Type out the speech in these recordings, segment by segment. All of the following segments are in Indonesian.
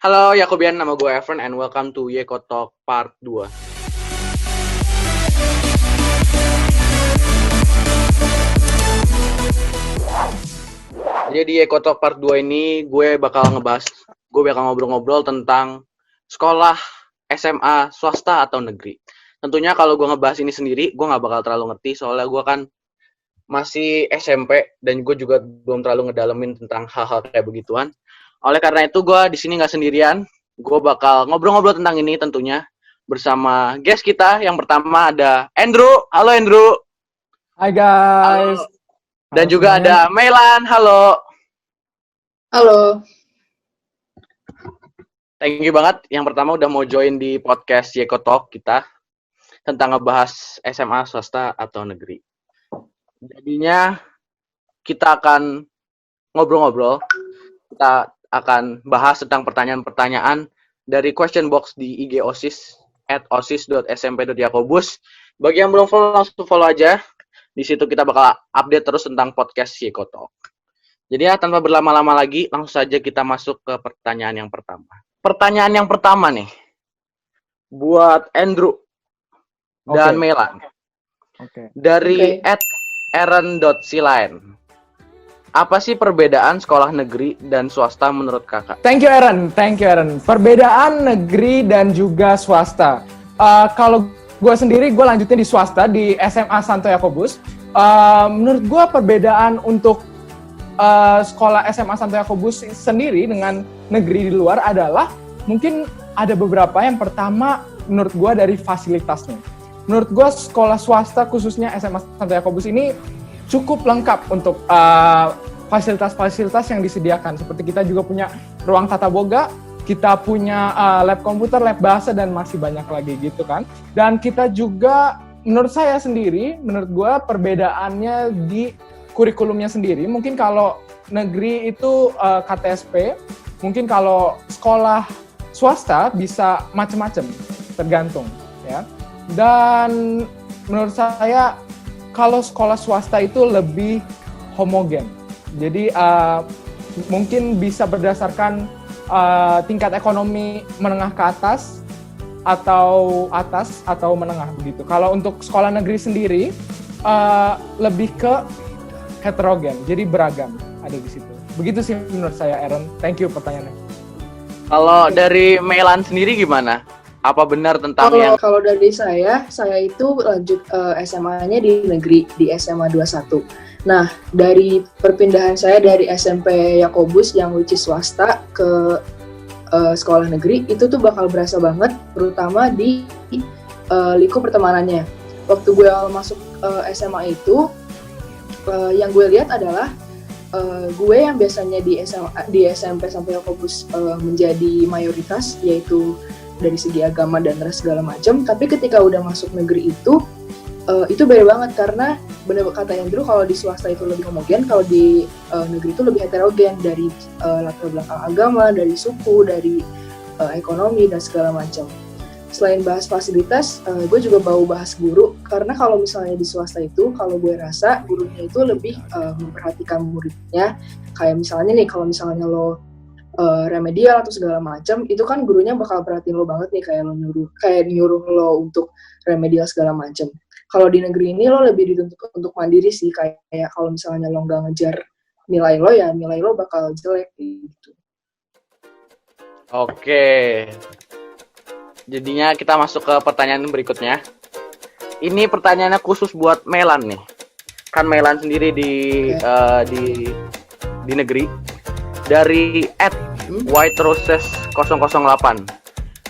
Halo Yakobian, nama gue Evan and welcome to Yeko Talk Part 2. Jadi di Yeko Talk Part 2 ini gue bakal ngobrol-ngobrol tentang sekolah SMA swasta atau negeri. Tentunya kalau gue ngebahas ini sendiri, gue gak bakal terlalu ngerti soalnya gue kan masih SMP dan gue juga belum terlalu ngedalemin tentang hal-hal kayak begituan. Oleh karena itu gue di sini nggak sendirian, gue bakal ngobrol-ngobrol tentang ini tentunya bersama guest kita. Yang pertama ada Andrew. Halo Andrew. Hai guys. Halo. Dan halo, juga semuanya. Ada Melan. Halo. Halo. Thank you banget yang pertama udah mau join di podcast Yeko Talk kita tentang ngebahas SMA swasta atau negeri. Jadinya kita akan ngobrol-ngobrol. Kita akan bahas tentang pertanyaan-pertanyaan dari question box di IG OSIS @osis.smp.yakobus. Bagi yang belum follow, langsung follow aja. Di situ kita bakal update terus tentang podcast Yeko Talk. Jadi ya, tanpa berlama-lama lagi, langsung saja kita masuk ke pertanyaan yang pertama. Pertanyaan yang pertama nih, buat Andrew dan Melan. Dari @aaron.silain. Apa sih perbedaan sekolah negeri dan swasta menurut kakak? Thank you Aaron. Perbedaan negeri dan juga swasta. Kalau gue sendiri, gue lanjutin di swasta di SMA Santo Yakobus. Menurut gue perbedaan untuk sekolah SMA Santo Yakobus sendiri dengan negeri di luar adalah mungkin ada beberapa. Yang pertama, menurut gue dari fasilitasnya. Menurut gue sekolah swasta khususnya SMA Santo Yakobus ini cukup lengkap untuk fasilitas-fasilitas yang disediakan. Seperti kita juga punya ruang tata boga, kita punya lab komputer, lab bahasa, dan masih banyak lagi gitu kan. Dan kita juga, menurut gue perbedaannya di kurikulumnya sendiri. Mungkin kalau negeri itu KTSP, mungkin kalau sekolah swasta bisa macam-macam, tergantung ya. Dan menurut saya kalau sekolah swasta itu lebih homogen. Jadi mungkin bisa berdasarkan tingkat ekonomi menengah ke atas atau menengah begitu. Kalau untuk sekolah negeri sendiri lebih ke heterogen, jadi beragam ada di situ. Begitu sih menurut saya, Aaron. Thank you pertanyaannya. Kalau dari Melan sendiri gimana? Apa benar tentang Kalau dari saya itu lanjut SMA-nya di negeri, di SMA 21. Nah, dari perpindahan saya dari SMP Yakobus yang which is swasta ke sekolah negeri, itu tuh bakal berasa banget, terutama di lingkup pertemanannya. Waktu gue awal masuk SMA itu, yang gue lihat adalah gue yang biasanya di SMP sampai Yakobus menjadi mayoritas, yaitu dari segi agama dan ras segala macam, tapi ketika udah masuk negeri itu beda banget, karena bener kata Andrew, kalau di swasta itu lebih homogen, kalau di negeri itu lebih heterogen, dari latar belakang agama, dari suku, dari ekonomi dan segala macam. Selain bahas fasilitas, gue juga mau bahas guru, karena kalau misalnya di swasta itu, kalau gue rasa gurunya itu lebih memperhatikan muridnya. Kayak misalnya nih, kalau misalnya lo remedial atau segala macam, itu kan gurunya bakal perhatiin lo banget nih, kayak nyuruh lo untuk remedial segala macam. Kalau di negeri ini lo lebih dituntut untuk mandiri sih, kayak kalau misalnya lo nggak ngejar nilai lo, ya nilai lo bakal jelek gitu. Oke. Jadinya kita masuk ke pertanyaan berikutnya. Ini pertanyaannya khusus buat Melan nih. Kan Melan sendiri di negeri. Dari @whiteroses008.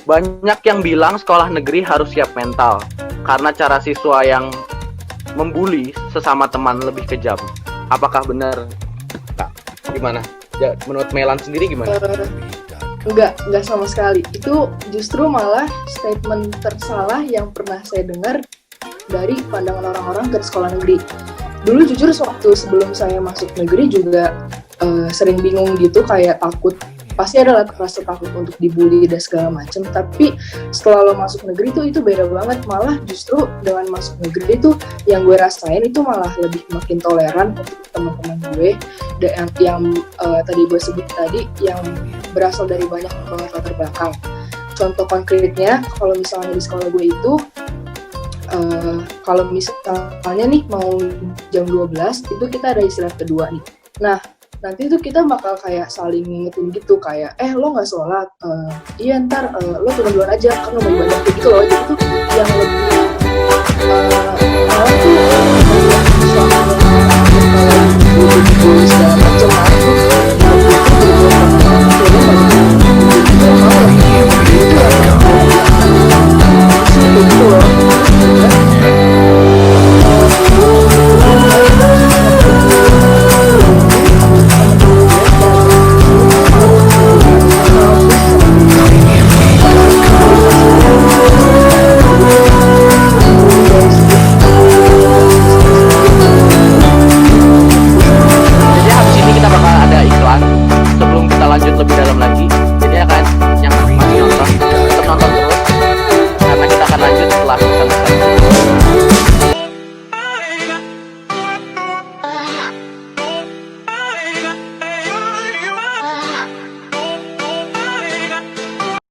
Banyak yang bilang sekolah negeri harus siap mental karena cara siswa yang membuli sesama teman lebih kejam. Apakah benar? Kak, gimana? Menurut Melan sendiri gimana? Enggak sama sekali. Itu justru malah statement tersalah yang pernah saya dengar dari pandangan orang-orang ke sekolah negeri. Dulu jujur waktu sebelum saya masuk negeri juga sering bingung gitu, kayak takut, pasti ada rasa takut untuk dibully dan segala macam. Tapi setelah lo masuk negeri tuh itu beda banget, malah justru dengan masuk negeri itu yang gue rasain itu malah lebih makin toleran untuk teman-teman gue yang tadi gue sebut tadi yang berasal dari banyak banget latar belakang. Contoh konkretnya kalau misalnya di sekolah gue itu kalau misalnya nih mau jam 12 itu kita ada istirahat kedua nih. Nah, nanti tuh kita bakal kayak saling ngingetin gitu kayak lo nggak sholat, iya ntar lo turun duluan aja kan lo banyak kayak gitu loh. Jadi tuh yang lebih malah tuh suasana kalau segala macam aku Jadi habis ini kita bakal ada iklan sebelum kita lanjut lebih dalam lagi. Jadi akan yang masih nonton tetap nonton terus karena kita akan lanjut setelah pesan-pesan.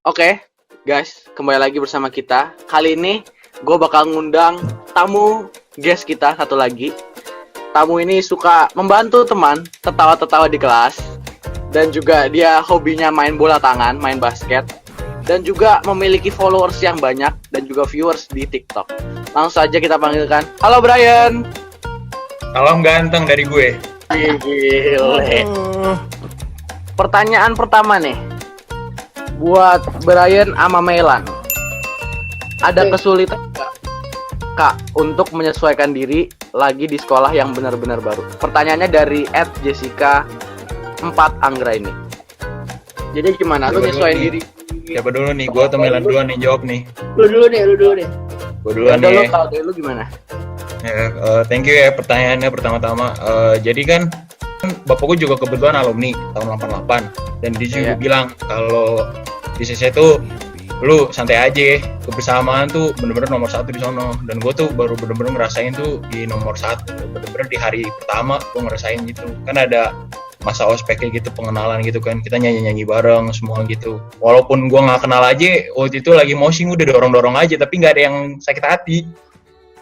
Oke, guys, kembali lagi bersama kita. Kali ini gue bakal ngundang tamu guest kita satu lagi. Tamu ini suka membantu teman tertawa-tertawa di kelas. Dan juga dia hobinya main bola tangan, main basket. Dan juga memiliki followers yang banyak dan juga viewers di TikTok. Langsung saja kita panggilkan. Halo Brian. Salam ganteng dari gue. Gile. Pertanyaan pertama nih. Buat Brian sama Melan. Ada kesulitan nggak, Kak, untuk menyesuaikan diri lagi di sekolah yang benar-benar baru? Pertanyaannya dari @jessica 4 Anggra ini. Jadi gimana? Lu nyesuaiin diri? Siapa dulu nih? Gue atau Melan duluan nih jawab nih. Lu dulu deh. Gue duluan Lu nih. kalau dari lu gimana? Ya, thank you ya pertanyaannya pertama-tama. Jadi kan bapak gue juga kebetulan alumni tahun 88 dan dia juga bilang kalau di CC tuh lu santai aja, kebersamaan tuh bener-bener nomor satu di sono. Dan gue tuh baru bener-bener ngerasain tuh di nomor satu, bener-bener di hari pertama gue ngerasain gitu. Kan ada masa ospek kayak gitu, pengenalan gitu kan, kita nyanyi-nyanyi bareng semua gitu. Walaupun gue nggak kenal aja, waktu itu lagi moshing udah dorong-dorong aja, tapi nggak ada yang sakit hati.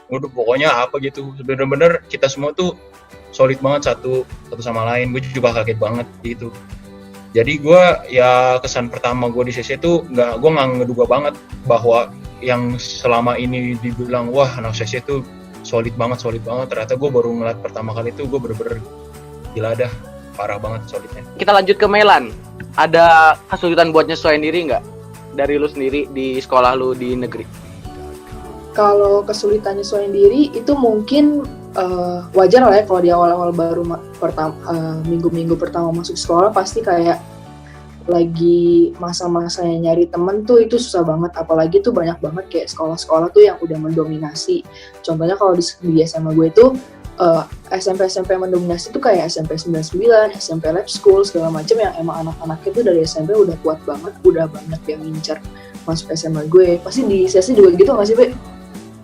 Udah pokoknya apa gitu, bener-bener kita semua tuh solid banget satu sama lain. Gue juga kaget banget gitu. Jadi gue ya kesan pertama gue di CC tuh gue nggak ngeduga banget bahwa yang selama ini dibilang wah anak CC tuh solid banget. Ternyata gue baru ngeliat pertama kali tuh gue bener-bener gila dah, parah banget solidnya. Kita lanjut ke Melan. Ada kesulitan buat nyesuaiin diri nggak? Dari lu sendiri di sekolah lu di negeri? Kalau kesulitan nyesuaiin diri itu mungkin wajar lah ya kalau di awal-awal baru minggu-minggu pertama masuk sekolah pasti kayak lagi masa-masanya nyari temen tuh itu susah banget, apalagi tuh banyak banget kayak sekolah-sekolah tuh yang udah mendominasi. Contohnya kalau di SMA gue tuh SMP mendominasi tuh kayak SMP 99, SMP Lab School segala macam yang emang anak-anaknya tuh dari SMP udah kuat banget, udah banyak yang ngincar masuk SMA gue. Pasti di sesi juga gitu nggak sih, Be?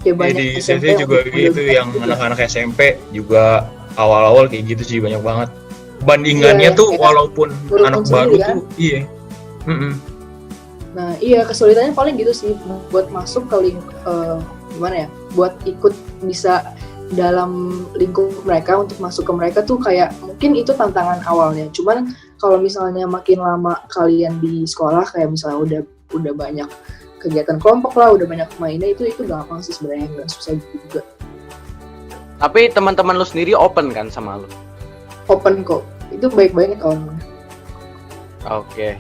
Ya banyak di SMP CC juga gitu, yang anak-anak SMP juga awal-awal kayak gitu sih banyak banget. Bandingannya tuh walaupun anak baru kan? Tuh iya. Nah iya kesulitannya paling gitu sih buat masuk ke gimana ya, buat ikut bisa dalam lingkup mereka, untuk masuk ke mereka tuh kayak mungkin itu tantangan awalnya. Cuman kalau misalnya makin lama kalian di sekolah kayak misalnya udah banyak kegiatan kelompok lah, udah banyak mainnya, itu gampang sih sebenarnya, nggak susah juga. Tapi teman-teman lu sendiri open kan sama lu? Open kok, itu baik-baik orangnya. Oke.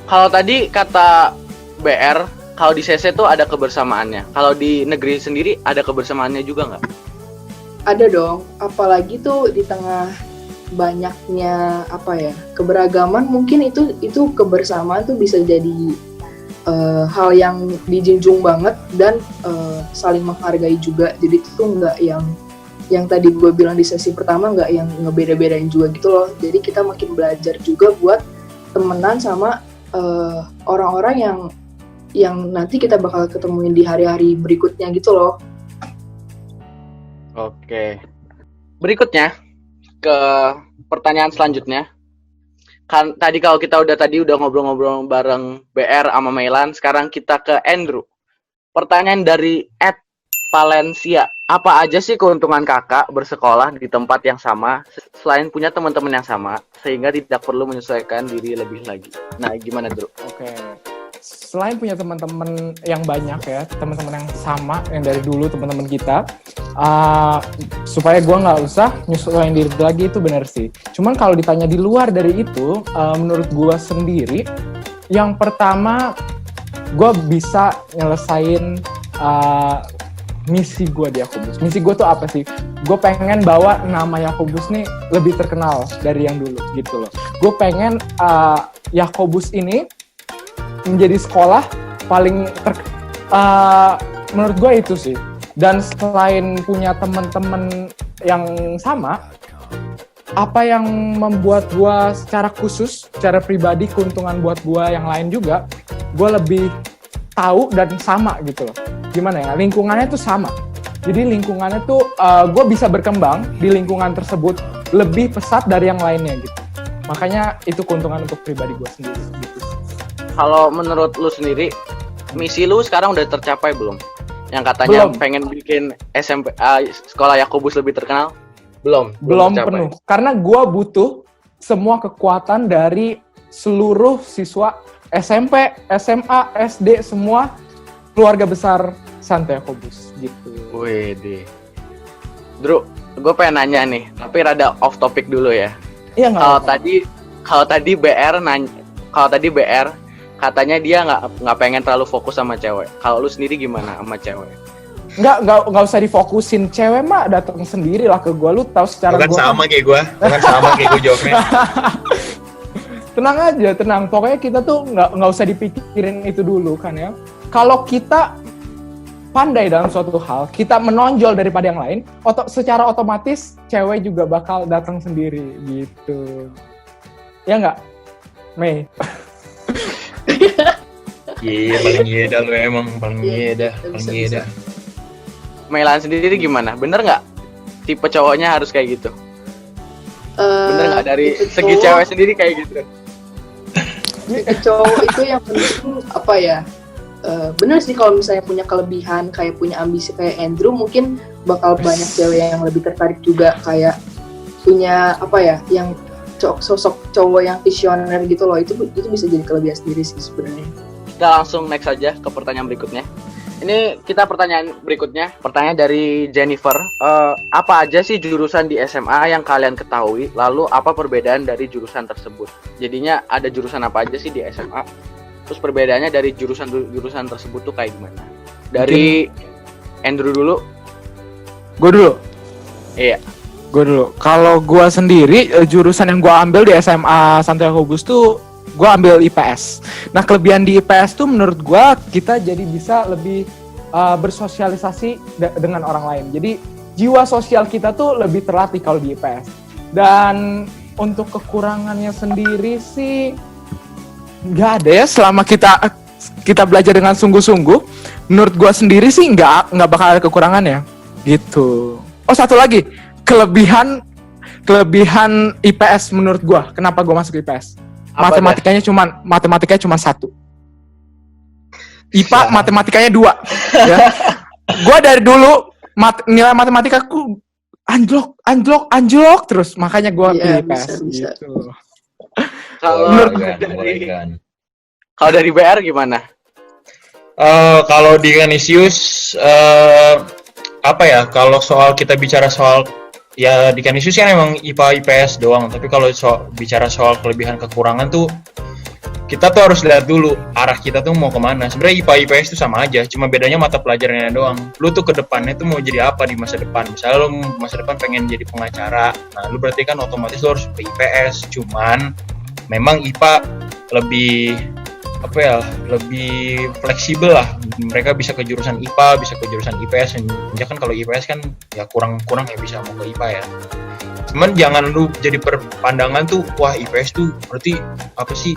Kalau tadi kata BR, kalau di CC tuh ada kebersamaannya. Kalau di negeri sendiri ada kebersamaannya juga nggak? Ada dong, apalagi tuh di tengah banyaknya keberagaman, mungkin itu kebersamaan tuh bisa jadi hal yang dijunjung banget dan saling menghargai juga. Jadi itu tuh nggak yang tadi gue bilang di sesi pertama, nggak yang ngebeda-bedain juga gitu loh. Jadi kita makin belajar juga buat temenan sama orang-orang yang nanti kita bakal ketemuin di hari-hari berikutnya gitu loh. Oke. Berikutnya, ke pertanyaan selanjutnya. Kan tadi kalau kita udah ngobrol-ngobrol bareng BR sama Mailan, sekarang kita ke Andrew. Pertanyaan dari Valencia. Apa aja sih keuntungan kakak bersekolah di tempat yang sama selain punya teman-teman yang sama sehingga tidak perlu menyesuaikan diri lebih lagi? Nah, gimana, Drew? Oke. Selain punya teman-teman yang banyak ya, teman-teman yang sama yang dari dulu teman-teman kita, supaya gue nggak usah nyesuaiin diri lagi, itu benar sih. Cuman kalau ditanya di luar dari itu, menurut gue sendiri, yang pertama gue bisa nyelesain misi gue di Yakobus. Misi gue tuh apa sih? Gue pengen bawa nama Yakobus nih lebih terkenal dari yang dulu gitu loh. Gue pengen Yakobus ini menjadi sekolah paling menurut gue itu sih. Dan selain punya teman-teman yang sama, apa yang membuat gue secara khusus, secara pribadi, keuntungan buat gue yang lain juga, gue lebih tahu dan sama gitu loh. Gimana ya, lingkungannya tuh sama. Jadi lingkungannya tuh gue bisa berkembang di lingkungan tersebut lebih pesat dari yang lainnya gitu. Makanya itu keuntungan untuk pribadi gue sendiri gitu. Kalau menurut lu sendiri, misi lu sekarang udah tercapai belum? Yang katanya Belum. pengen bikin SMP sekolah Yakobus lebih terkenal? Belum tercapai. Penuh. Karena gue butuh semua kekuatan dari seluruh siswa SMP, SMA, SD, semua keluarga besar Santo Yakobus gitu. Wede. Drew, gue pengen nanya nih, tapi rada off topic dulu ya. Iya nggak? Kalau tadi BR katanya dia nggak pengen terlalu fokus sama cewek. Kalau lu sendiri gimana sama cewek? Nggak usah difokusin, cewek mah datang sendiri lah ke gue. Lu tahu secara Bukan gue sama kayak gue jawabnya. tenang aja, tenang. Pokoknya kita tuh nggak usah dipikirin itu dulu kan ya. Kalau kita pandai dalam suatu hal, kita menonjol daripada yang lain, secara otomatis cewek juga bakal datang sendiri gitu. Ya nggak, Mei? Iya, paling iya lu emang, paling iya. Mailan sendiri gimana? Bener nggak? Tipe cowoknya harus kayak gitu? Bener nggak dari segi cewek sendiri kayak gitu? Cowok itu yang penting apa ya? Bener sih kalau misalnya punya kelebihan, kayak punya ambisi kayak Andrew, mungkin bakal banyak cewek yang lebih tertarik juga, kayak punya apa ya, yang sosok cowok yang visioner gitu loh. Itu bisa jadi kelebihan sendiri sih sebenarnya. Kita langsung next aja ke pertanyaan berikutnya. Ini kita pertanyaan berikutnya, pertanyaan dari Jennifer. Apa aja sih jurusan di SMA yang kalian ketahui? Lalu apa perbedaan dari jurusan tersebut? Jadinya ada jurusan apa aja sih di SMA? Terus perbedaannya dari jurusan tersebut tuh kayak gimana? Dari Andrew dulu. Gue dulu. Iya. Gue dulu. Kalau gue sendiri, jurusan yang gue ambil di SMA Santo Yakobus tuh gue ambil IPS. Nah, kelebihan di IPS tuh menurut gue kita jadi bisa lebih bersosialisasi dengan orang lain. Jadi jiwa sosial kita tuh lebih terlatih kalau di IPS. Dan untuk kekurangannya sendiri sih nggak ada ya, selama kita belajar dengan sungguh-sungguh. Menurut gue sendiri sih nggak bakal ada kekurangannya gitu. Oh, satu lagi kelebihan IPS menurut gue. Kenapa gue masuk IPS? Matematikanya cuma 1. IPA matematikanya 2. Ya. Gue dari dulu nilai matematikaku anjlok terus, makanya gue pilih IPS bisa. gitu. Kalau dari BR gimana? Kalau di Canisius apa ya? Kalau kita bicara soal ya di Canisius kan emang IPA IPS doang, tapi kalau bicara soal kelebihan kekurangan tuh kita tuh harus lihat dulu arah kita tuh mau kemana. Sebenarnya IPA IPS tuh sama aja, cuma bedanya mata pelajarannya doang. Lu tuh ke depannya tuh mau jadi apa di masa depan? Misalnya lu masa depan pengen jadi pengacara, nah lu berarti kan otomatis lu harus ke IPS. Cuman memang IPA lebih fleksibel lah. Mereka bisa ke jurusan IPA, bisa ke jurusan IPS. Ya kan kalau IPS kan ya kurang ya bisa mau ke IPA ya. Cuman jangan lu jadi pandangan tuh, wah IPS tuh berarti apa sih,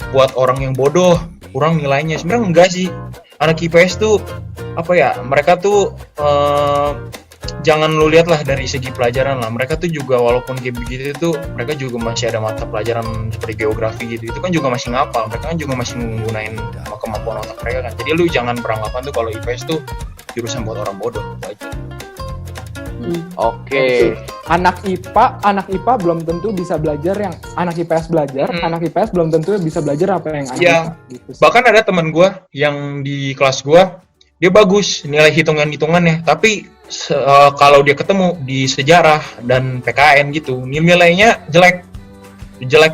buat orang yang bodoh, kurang nilainya. Sebenarnya enggak sih. Anak IPS tuh apa ya, mereka tuh jangan lu lihat lah dari segi pelajaran lah. Mereka tuh juga walaupun kayak begitu tuh mereka juga masih ada mata pelajaran seperti geografi gitu. Itu kan juga masih ngapal. Mereka kan juga masih menggunakan kemampuan otak mereka kan. Jadi lu jangan beranggapan tuh kalau IPS tuh jurusan buat orang bodoh aja. Oke. Anak IPA belum tentu bisa belajar yang anak IPS belajar, anak IPS belum tentu bisa belajar apa yang anak Iya. IPA gitu sih. Bahkan ada teman gue yang di kelas gue, dia bagus nilai hitungannya, tapi kalau dia ketemu di sejarah dan PKN gitu, nilainya jelek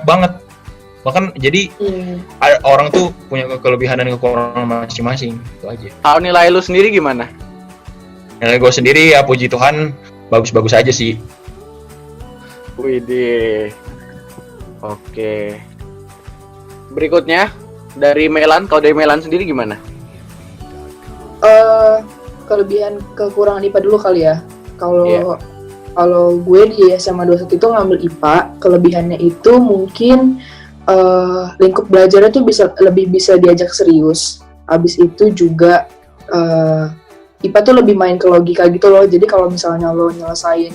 banget. Bahkan jadi orang tuh punya kelebihan dan kekurangan masing-masing, itu aja. Kalau nilai lu sendiri gimana? Nilai gue sendiri ya puji Tuhan bagus-bagus aja sih. Widih. Oke. Berikutnya dari Melan, kalau dari Melan sendiri gimana? Kelebihan kekurangan IPA dulu kali ya. Iya. Kalau gue di SMA 21 itu ngambil IPA, kelebihannya itu mungkin lingkup belajarnya tuh lebih bisa diajak serius. Habis itu juga IPA tuh lebih main ke logika gitu loh. Jadi kalau misalnya lo nyelesain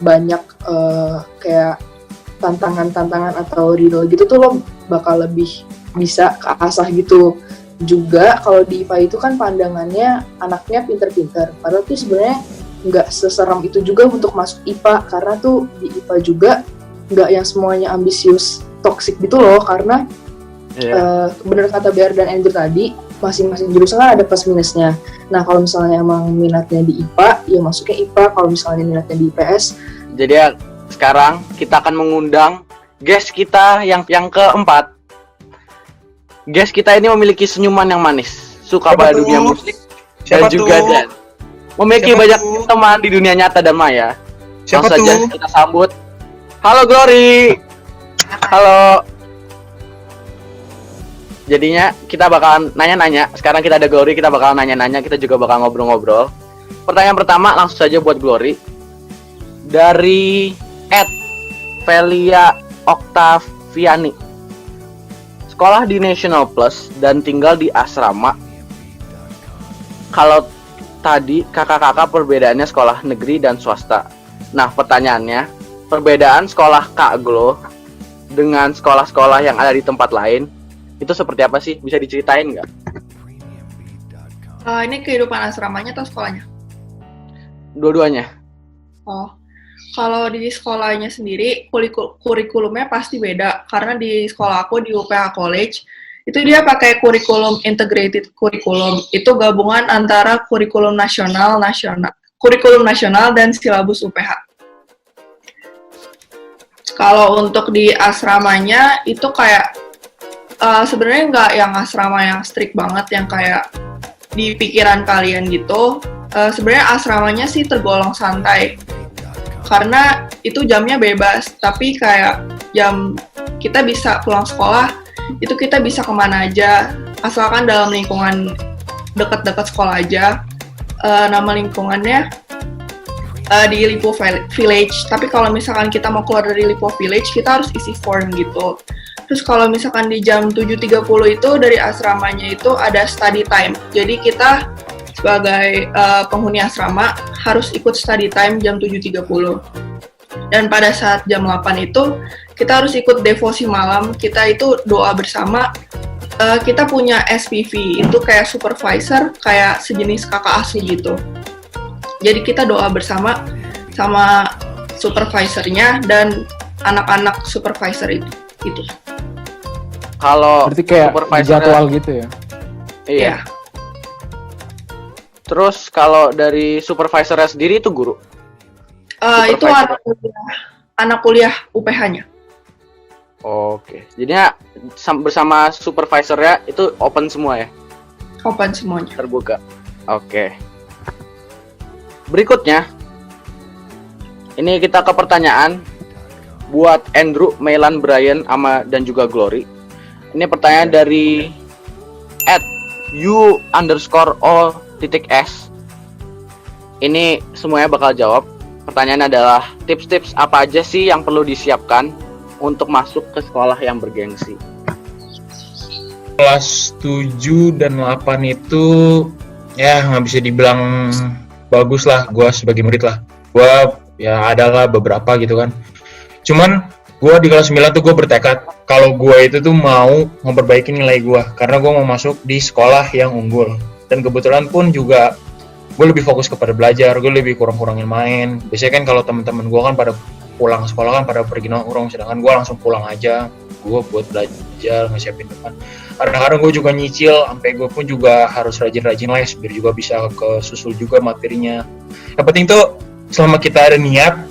banyak kayak tantangan atau riddle gitu tuh lo bakal lebih bisa keasah gitu. Juga kalau di IPA itu kan pandangannya anaknya pinter-pinter. Padahal tuh sebenarnya nggak seseram itu juga untuk masuk IPA, karena tuh di IPA juga nggak yang semuanya ambisius, toxic gitu loh. Karena bener kata Bear dan Andrew tadi, masing-masing jurusan kan ada plus minusnya. Nah kalau misalnya emang minatnya di IPA, ya masuknya IPA. Kalau misalnya minatnya di IPS. Jadi ya, sekarang kita akan mengundang guest kita yang keempat. Guest kita ini memiliki senyuman yang manis, suka pada dunia musik, dan juga dan memiliki banyak teman di dunia nyata dan maya. Siapa Langsung saja tuh? kita sambut. Halo Glory. Halo. Jadinya kita bakalan nanya-nanya. Sekarang kita ada Glory, kita bakalan nanya-nanya, kita juga bakal ngobrol-ngobrol. Pertanyaan pertama langsung saja buat Glory. Dari @Velia Octaviani. Sekolah di National Plus dan tinggal di asrama. Kalau tadi kakak-kakak perbedaannya sekolah negeri dan swasta. Nah pertanyaannya, perbedaan sekolah Kak Glo dengan sekolah-sekolah yang ada di tempat lain itu seperti apa sih? Bisa diceritain nggak? Ini kehidupan asramanya atau sekolahnya? Dua-duanya. Oh, kalau di sekolahnya sendiri, kurikulumnya pasti beda. Karena di sekolah aku, di UPH College, itu dia pakai kurikulum integrated curriculum. Itu gabungan antara kurikulum nasional dan silabus UPH. Kalau untuk di asramanya, itu kayak, sebenarnya nggak yang asrama yang strict banget, yang kayak di pikiran kalian gitu. Sebenarnya asramanya sih tergolong santai. Karena itu jamnya bebas, tapi kayak jam kita bisa pulang sekolah, itu kita bisa kemana aja, asalkan dalam lingkungan dekat-dekat sekolah aja. Nama lingkungannya di Lipo Village, tapi kalau misalkan kita mau keluar dari Lipo Village, kita harus isi form gitu. Terus kalau misalkan di jam 7.30 itu dari asramanya itu ada study time, jadi kita sebagai penghuni asrama harus ikut study time jam 7.30. Dan pada saat jam 8 itu kita harus ikut devosi malam. Kita itu doa bersama. Kita punya SPV, itu kayak supervisor, kayak sejenis kakak asuh gitu. Jadi kita doa bersama sama supervisornya dan anak-anak supervisor itu. Kalau Berarti kayak supervisor jadwal gitu ya? Iya. Terus kalau dari supervisornya sendiri itu guru? Itu anak kuliah UPH-nya. Oke. Jadinya bersama supervisornya itu open semua ya? Open semuanya. Terbuka. Oke. Berikutnya, ini kita ke pertanyaan buat Andrew, Melan, Brian, dan juga Glory. Ini pertanyaan dari @u_o_s. Ini semuanya bakal jawab. Pertanyaannya adalah tips-tips apa aja sih yang perlu disiapkan untuk masuk ke sekolah yang bergengsi? Kelas 7 dan 8 itu ya nggak bisa dibilang bagus lah gue sebagai murid lah. Gue ya adalah beberapa gitu kan. Cuman gue di kelas 9 tuh gue bertekad kalau gue itu tuh mau memperbaiki nilai gue karena gue mau masuk di sekolah yang unggul. Dan kebetulan pun juga gue lebih fokus kepada belajar, gue lebih kurang-kurangin main. Biasanya kan kalau teman-teman gue kan pada pulang sekolah kan pada pergi nongkrong, sedangkan gue langsung pulang aja, gue buat belajar, ngesiapin depan. Kadang-kadang gue juga nyicil, sampai gue pun juga harus rajin-rajin les biar juga bisa ke susul juga materinya. Yang penting tuh selama kita ada niat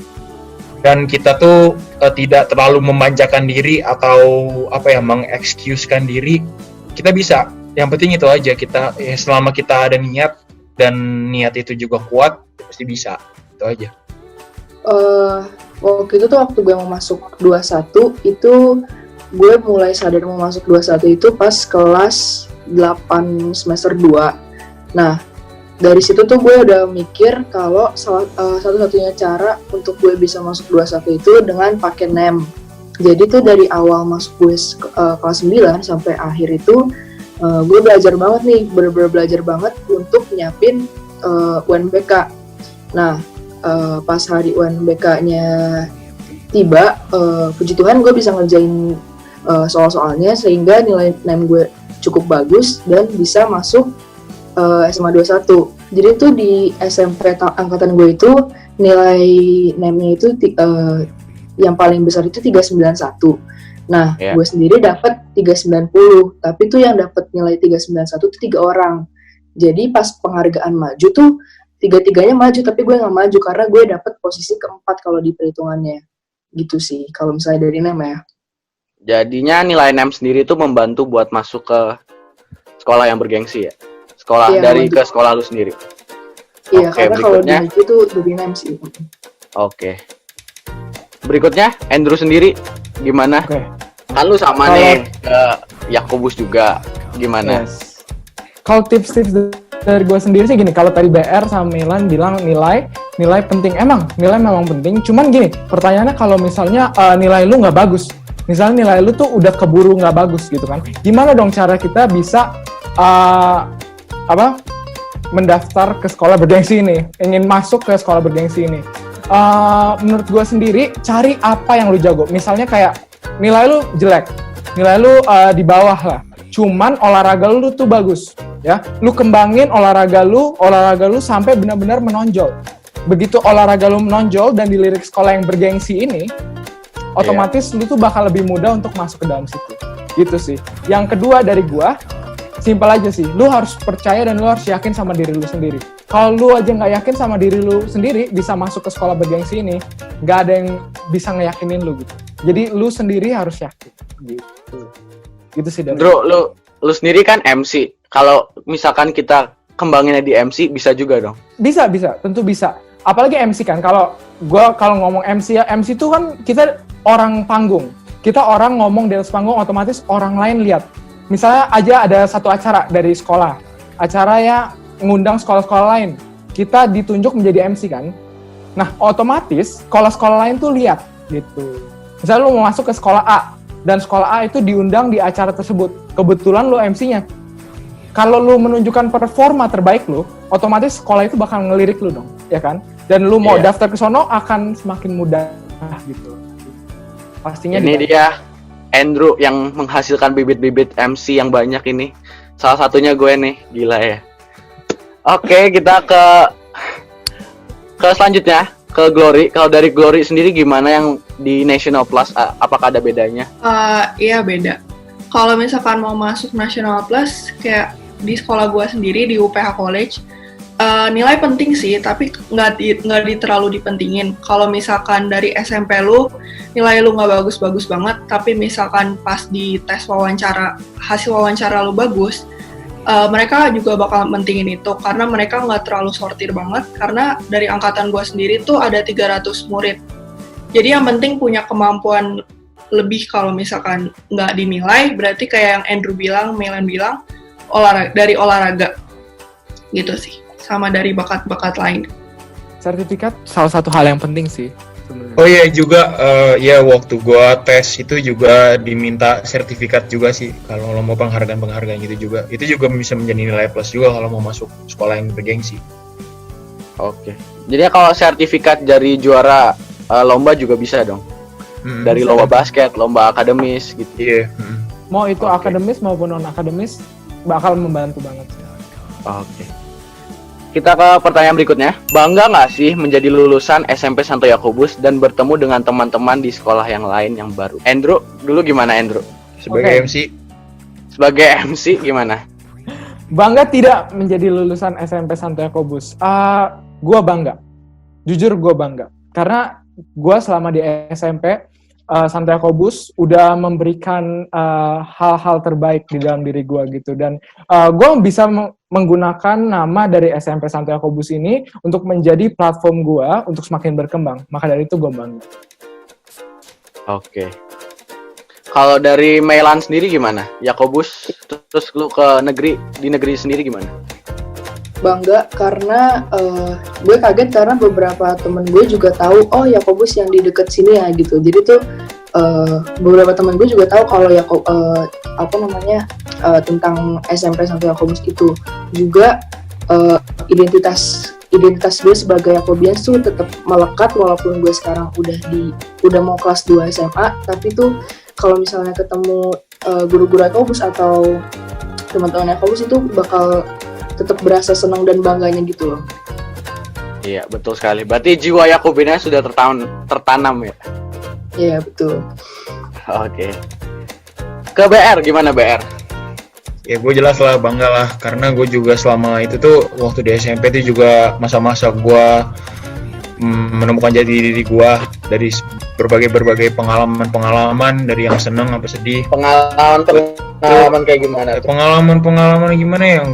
dan kita tuh tidak terlalu memanjakan diri atau mengexcusekan diri, kita bisa. Yang penting itu aja, kita selama kita ada niat dan niat itu juga kuat, pasti bisa. Itu aja. Waktu itu tuh waktu gue mau masuk 21 itu gue mulai sadar mau masuk 21 itu pas kelas 8 semester 2. Nah, dari situ tuh gue udah mikir kalau satu-satunya cara untuk gue bisa masuk 21 itu dengan pakai NEM. Jadi tuh dari awal masuk gue kelas 9 sampai akhir itu gue belajar banget nih, bener-bener belajar banget untuk nyiapin UNBK. Nah, pas hari UNBK-nya tiba, puji Tuhan gue bisa ngerjain soal-soalnya sehingga nilai NEM gue cukup bagus dan bisa masuk SMA 21. Jadi tuh di SMP angkatan gue itu nilai NEM-nya itu yang paling besar itu 391. Nah, gue sendiri dapat 390, tapi tuh yang dapat nilai 391 tuh 3 orang. Jadi pas penghargaan maju tuh tiga-tiganya maju, tapi gue nggak maju karena gue dapet posisi keempat kalau di perhitungannya. Gitu sih, kalau misalnya dari NEM ya. Jadinya nilai NEM sendiri itu membantu buat masuk ke sekolah yang bergengsi ya? Sekolah ke sekolah lu sendiri? Iya, karena kalau di itu dari NEM sih. Oke. Berikutnya, Andrew sendiri gimana? Kan lu sama nih, Yakobus juga. Gimana? Kalau tips-tips dari gue sendiri sih gini, kalau tadi BR sama Milan bilang nilai penting, emang nilai memang penting, cuman gini, pertanyaannya kalau misalnya nilai lu nggak bagus, misalnya nilai lu tuh udah keburu nggak bagus gitu kan, gimana dong cara kita bisa mendaftar ke sekolah bergengsi ini, ingin masuk ke sekolah bergengsi ini? Menurut gue sendiri, cari apa yang lu jago, misalnya kayak nilai lu jelek, nilai lu di bawah lah, cuman olahraga lu tuh bagus. Ya, lu kembangin olahraga lu sampai benar-benar menonjol. Begitu olahraga lu menonjol dan dilirik sekolah yang bergengsi ini, otomatis lu tuh bakal lebih mudah untuk masuk ke dalam situ. Gitu sih. Yang kedua dari gua, simpel aja sih. Lu harus percaya dan lu harus yakin sama diri lu sendiri. Kalau lu aja nggak yakin sama diri lu sendiri bisa masuk ke sekolah bergengsi ini, nggak ada yang bisa ngeyakinin lu gitu. Jadi lu sendiri harus yakin. Gitu sih dari. Bro, lu sendiri kan MC. Kalau misalkan kita kembanginnya di MC, bisa juga dong? Bisa, tentu bisa. Apalagi MC kan, kalau ngomong MC ya, MC itu kan kita orang panggung. Kita orang ngomong di atas panggung, otomatis orang lain lihat. Misalnya aja ada satu acara dari sekolah, acara ya ngundang sekolah-sekolah lain. Kita ditunjuk menjadi MC kan. Nah, otomatis sekolah-sekolah lain tuh lihat gitu. Misalnya lu mau masuk ke sekolah A, dan sekolah A itu diundang di acara tersebut. Kebetulan lu MC-nya. Kalau lu menunjukkan performa terbaik lu, otomatis sekolah itu bakal ngelirik lu dong, ya kan? Dan lu mau daftar ke sono akan semakin mudah gitu. Pastinya ini dia Andrew yang menghasilkan bibit-bibit MC yang banyak ini. Salah satunya gue nih, gila ya. Oke, kita ke selanjutnya, ke Glory. Kalau dari Glory sendiri gimana yang di National Plus? Apakah ada bedanya? Iya beda. Kalau misalkan mau masuk National Plus, kayak di sekolah gue sendiri di UPH College, nilai penting sih, tapi nggak terlalu dipentingin. Kalau misalkan dari SMP lu, nilai lu nggak bagus-bagus banget, tapi misalkan pas di tes wawancara, hasil wawancara lu bagus, mereka juga bakal mentingin itu, karena mereka nggak terlalu sortir banget, karena dari angkatan gue sendiri tuh ada 300 murid. Jadi yang penting punya kemampuan lebih. Kalau misalkan nggak dinilai, berarti kayak yang Andrew bilang, Milan bilang, dari olahraga gitu sih, sama dari bakat-bakat lain. Sertifikat salah satu hal yang penting sih sebenarnya. Oh iya juga, ya waktu gua tes itu juga diminta sertifikat juga sih, kalau lo mau penghargaan gitu juga. Itu juga bisa menjadi nilai plus juga kalau mau masuk sekolah yang bergengsi. Oke. Jadi kalau sertifikat dari juara lomba juga bisa dong. Dari lomba basket, lomba akademis gitu. Iya. Mau itu Oke. akademis maupun non akademis bakal membantu banget. Oke. Kita ke pertanyaan berikutnya. Bangga nggak sih menjadi lulusan SMP Santo Yakobus dan bertemu dengan teman-teman di sekolah yang lain yang baru? Andrew, dulu gimana Andrew? Sebagai Oke. MC. Sebagai MC gimana? Bangga tidak menjadi lulusan SMP Santo Yakobus. Gue bangga. Jujur gue bangga. Karena gue selama di SMP Santo Yakobus udah memberikan hal-hal terbaik di dalam diri gue gitu. Dan gue bisa menggunakan nama dari SMP Santo Yakobus ini untuk menjadi platform gue untuk semakin berkembang. Maka dari itu gue bangga. Oke. Kalau dari Mailan sendiri gimana? Yakobus terus lu ke di negeri sendiri gimana? Bangga karena gue kaget karena beberapa temen gue juga tahu oh Yakobus yang di deket sini ya gitu. Jadi tuh beberapa temen gue juga tahu kalau tentang SMP Santo Yakobus itu. Juga identitas gue sebagai Yakobians tuh tetap melekat walaupun gue sekarang udah mau kelas 2 SMA, tapi tuh kalau misalnya ketemu guru-guru Yakobus atau teman-teman Yakobus itu bakal tetap berasa senang dan bangganya gitu loh. Iya, betul sekali. Berarti jiwa Yakobinnya sudah tertanam ya? Iya, betul. Oke. Ke BR, gimana BR? Ya gue jelas lah bangga lah, karena gue juga selama itu tuh waktu di SMP itu juga masa-masa gue menemukan jati diri gue dari berbagai pengalaman dari yang seneng apa sedih. Pengalaman kayak gimana? Pengalaman gimana yang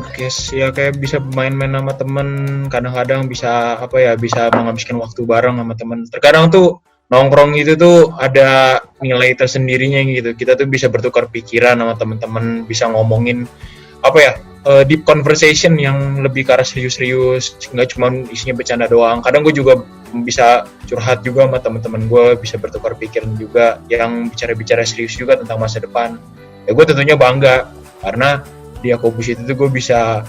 kayak bisa main-main sama temen, kadang-kadang bisa bisa menghabiskan waktu bareng sama temen. Terkadang tuh nongkrong itu tuh ada nilai tersendirinya gitu. Kita tuh bisa bertukar pikiran sama temen-temen, bisa ngomongin deep conversation yang lebih ke arah serius-serius, nggak cuma isinya bercanda doang. Kadang gue juga bisa curhat juga sama teman-teman gue, bisa bertukar pikiran juga yang bicara-bicara serius juga tentang masa depan. Ya gue tentunya bangga karena di Yakobus itu tuh gue bisa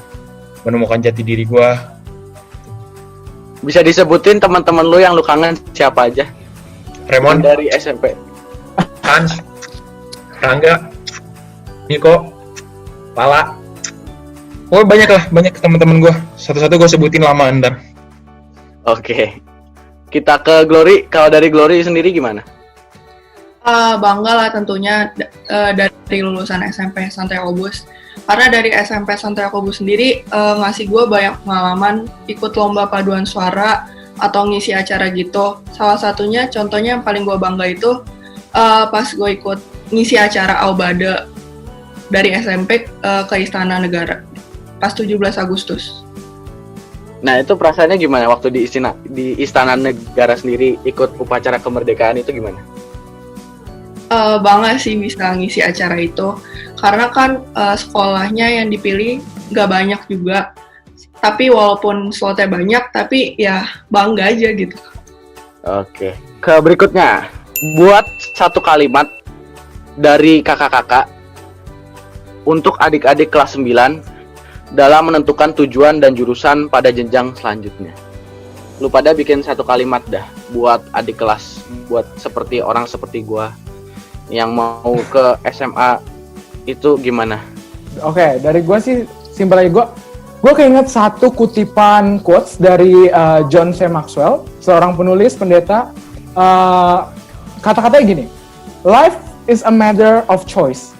menemukan jati diri gue. Bisa disebutin teman-teman lu yang lu kangen siapa aja? Raymond, dari SMP. Hans, Rangga, Niko, Pala. Oh banyak teman-teman gue. Satu-satu gue sebutin lama ntar. Oke. Kita ke Glory. Kalau dari Glory sendiri gimana? Bangga lah tentunya dari lulusan SMP Santo Yakobus. Karena dari SMP Santo Yakobus sendiri ngasih gue banyak pengalaman ikut lomba paduan suara atau ngisi acara gitu. Salah satunya contohnya yang paling gue bangga itu pas gue ikut ngisi acara Aubade dari SMP ke Istana Negara pas 17 Agustus. Nah, itu perasaannya gimana waktu di Istana Negara sendiri ikut upacara kemerdekaan itu gimana? Bangga sih bisa ngisi acara itu karena kan sekolahnya yang dipilih nggak banyak juga, tapi walaupun slotnya banyak tapi ya bangga aja gitu. Oke. Ke berikutnya, buat satu kalimat dari kakak-kakak untuk adik-adik kelas 9 dalam menentukan tujuan dan jurusan pada jenjang selanjutnya. Lu pada bikin satu kalimat dah buat adik kelas, buat seperti orang seperti gua yang mau ke SMA itu gimana? Oke, dari gue sih simpel aja. Gue keinget satu kutipan quotes dari John C. Maxwell, seorang penulis pendeta. Kata-katanya gini, life is a matter of choice,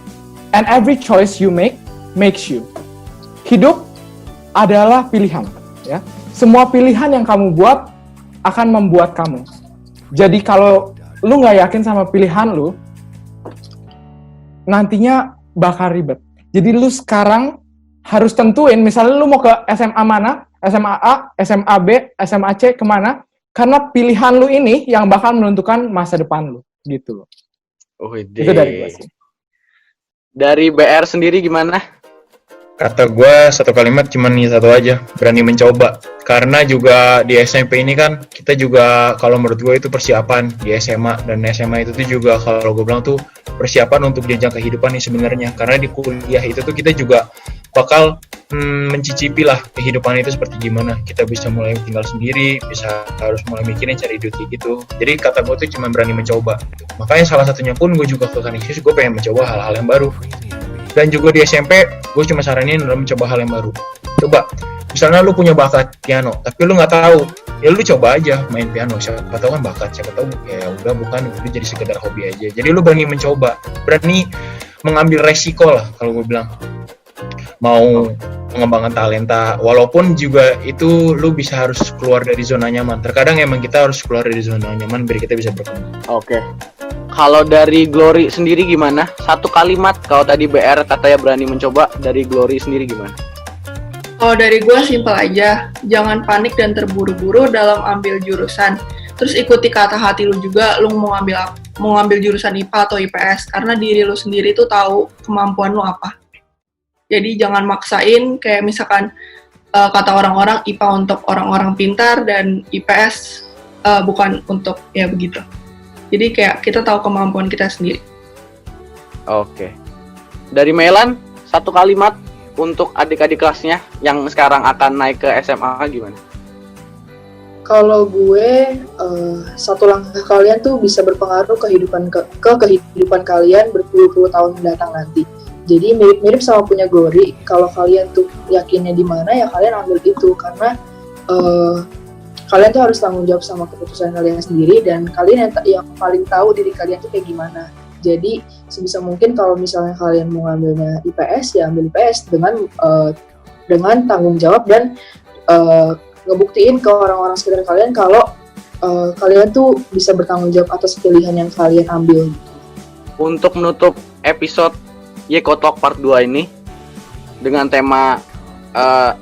and every choice you make makes you. Hidup adalah pilihan, ya. Semua pilihan yang kamu buat akan membuat kamu. Jadi kalau lu nggak yakin sama pilihan lu, nantinya bakal ribet. Jadi lu sekarang harus tentuin, misalnya lu mau ke SMA mana, SMA A, SMA B, SMA C, kemana, karena pilihan lu ini yang bakal menentukan masa depan lu, gitu loh. Oh, Itu dari gue sih. Dari BR sendiri gimana? Kata gue satu kalimat cuman nih satu aja, berani mencoba. Karena juga di SMP ini kan kita juga kalau menurut gue itu persiapan di SMA, dan SMA itu tuh juga kalau gue bilang tuh persiapan untuk jenjang kehidupan nih sebenarnya. Karena di kuliah itu tuh kita juga bakal mencicipi lah kehidupan itu seperti gimana. Kita bisa mulai tinggal sendiri, harus mulai mikirin cari duit kayak gitu. Jadi kata gue tuh cuma berani mencoba. Makanya salah satunya pun gue juga ke Kanisius, gue pengen mencoba hal-hal yang baru. Dan juga di SMP, gue cuma saranin dalam mencoba hal yang baru. Coba, misalnya lu punya bakat piano, tapi lu nggak tahu, ya lu coba aja main piano. Siapa tahu kan bakat, siapa tahu ya udah bukan, itu jadi sekedar hobi aja. Jadi lu berani mencoba, berani mengambil resiko lah kalau gue bilang. Mau mengembangkan talenta, walaupun juga itu lu bisa harus keluar dari zona nyaman. Terkadang emang kita harus keluar dari zona nyaman biar kita bisa berkembang. Oke. Kalau dari Glory sendiri gimana? Satu kalimat, kalau tadi BR katanya berani mencoba, dari Glory sendiri gimana? Kalau dari gue simpel aja, jangan panik dan terburu-buru dalam ambil jurusan. Terus ikuti kata hati lu juga, lu mau ngambil jurusan IPA atau IPS, karena diri lu sendiri tuh tahu kemampuan lu apa. Jadi jangan maksain, kayak misalkan kata orang-orang IPA untuk orang-orang pintar dan IPS bukan untuk ya begitu. Jadi kayak kita tahu kemampuan kita sendiri. Oke. Dari Melan, satu kalimat untuk adik-adik kelasnya yang sekarang akan naik ke SMA gimana? Kalau gue, satu langkah kalian tuh bisa berpengaruh ke kehidupan kalian berpuluh-puluh tahun mendatang nanti. Jadi mirip-mirip sama punya Glory, kalau kalian tuh yakinnya di mana ya kalian ambil itu, karena kalian tuh harus tanggung jawab sama keputusan kalian sendiri, dan kalian yang paling tahu diri kalian tuh kayak gimana. Jadi sebisa mungkin kalau misalnya kalian mau ngambilnya IPS ya ambil IPS dengan tanggung jawab dan ngebuktiin ke orang-orang sekitar kalian kalau kalian tuh bisa bertanggung jawab atas pilihan yang kalian ambil. Untuk menutup episode Yekotalk Part 2 ini dengan tema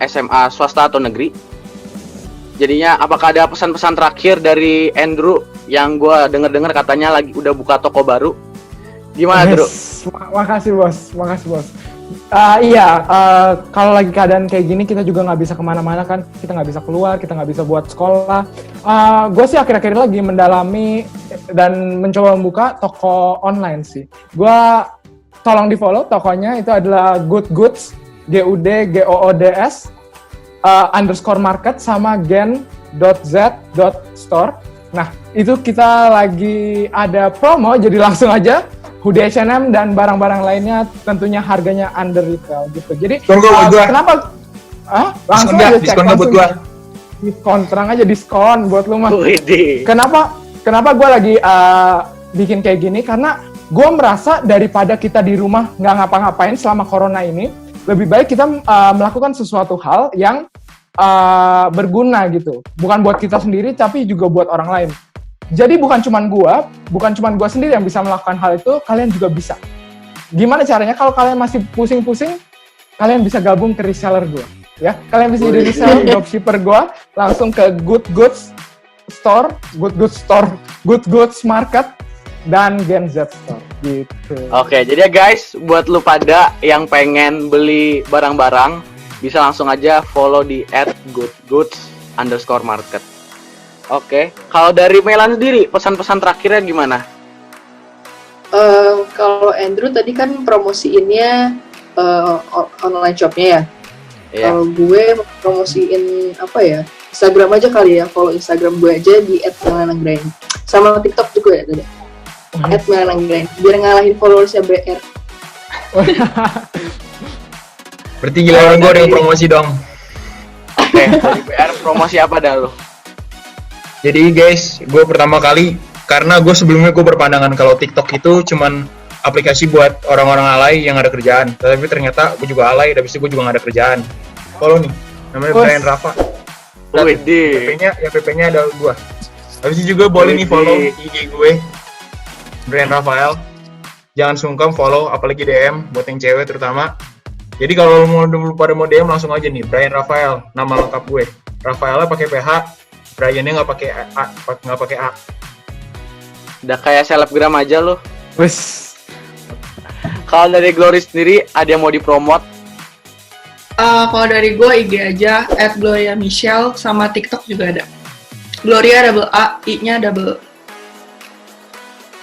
SMA swasta atau negeri. Jadinya apakah ada pesan-pesan terakhir dari Andrew yang gue dengar katanya lagi udah buka toko baru? Gimana, Andrew? Makasih bos. Kalau lagi keadaan kayak gini kita juga nggak bisa kemana-mana kan, kita nggak bisa keluar, kita nggak bisa buat sekolah. Gue sih akhir-akhir ini lagi mendalami dan mencoba membuka toko online sih. Gue tolong di follow tokonya, itu adalah goodgoods GUDGOODS _market sama gen.z.store. Nah itu kita lagi ada promo, jadi langsung aja hoodie H&M dan barang-barang lainnya tentunya harganya under retail gitu. Jadi kenapa? Langsung aja cek langsung. Diskon, terang aja diskon buat lu mah. Kenapa gue lagi bikin kayak gini? Karena gue merasa daripada kita di rumah nggak ngapa-ngapain selama corona ini, lebih baik kita melakukan sesuatu hal yang berguna gitu. Bukan buat kita sendiri, tapi juga buat orang lain. Jadi bukan cuman gue sendiri yang bisa melakukan hal itu, kalian juga bisa. Gimana caranya? Kalau kalian masih pusing-pusing, kalian bisa gabung ke reseller gue. Ya, kalian bisa jadi reseller dropshipper gue, langsung ke Goodgoods Market dan Gen Z Store gitu. Oke, jadi ya guys, buat lu pada yang pengen beli barang-barang, bisa langsung aja follow di @goodgoods_market. Oke, kalau dari Melan sendiri, pesan-pesan terakhirnya gimana? Kalau Andrew tadi kan promosiinnya online shopnya ya. Iya. Kalau gue promosiin apa ya? Instagram aja kali ya, follow Instagram gue aja di @melananggrain. Sama TikTok juga ya tadi. @melananggrain. Biar ngalahin followersnya BR. Berarti giliran gue ada yang promosi dong. Oke, dari BR promosi apa dah lu? Jadi guys, gue pertama kali, karena gue sebelumnya gue berpandangan kalau TikTok itu cuman aplikasi buat orang-orang alay yang ada kerjaan. Tapi ternyata gue juga alay, habis itu gue juga gak ada kerjaan. Follow nih, namanya Brian Rafa. PP-nya ada gue. Habis itu juga boleh nih follow IG gue, Brian Rafael. Jangan sungkan follow, apalagi DM buat yang cewek terutama. Jadi kalau lu pada mau DM langsung aja nih, Brian Rafael, nama lengkap gue. Rafaelnya pakai PH, Briannya nggak pakai A. Udah kayak selebgram aja lo. Wes. Kalau dari Glory sendiri, ada yang mau dipromot? Kalau dari gue IG aja @GloriaMichelle, sama TikTok juga ada. Gloria double A, I-nya double.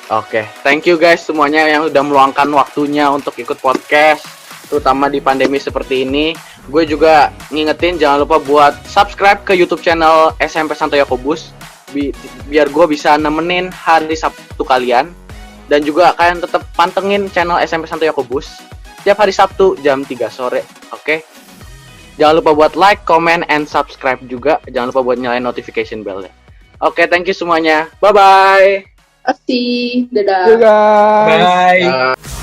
Oke, thank you guys semuanya yang udah meluangkan waktunya untuk ikut podcast, terutama di pandemi seperti ini. gue juga ngingetin jangan lupa buat subscribe ke YouTube channel SMP Santo Yakobus biar gue bisa nemenin hari Sabtu kalian, dan juga kalian tetap pantengin channel SMP Santo Yakobus tiap hari Sabtu jam 3 sore. Oke? Jangan lupa buat like, comment, and subscribe juga. Jangan lupa buat nyalain notification bell-nya. Oke, thank you semuanya. Bye-bye. Pasti, dadah. Juga. Bye.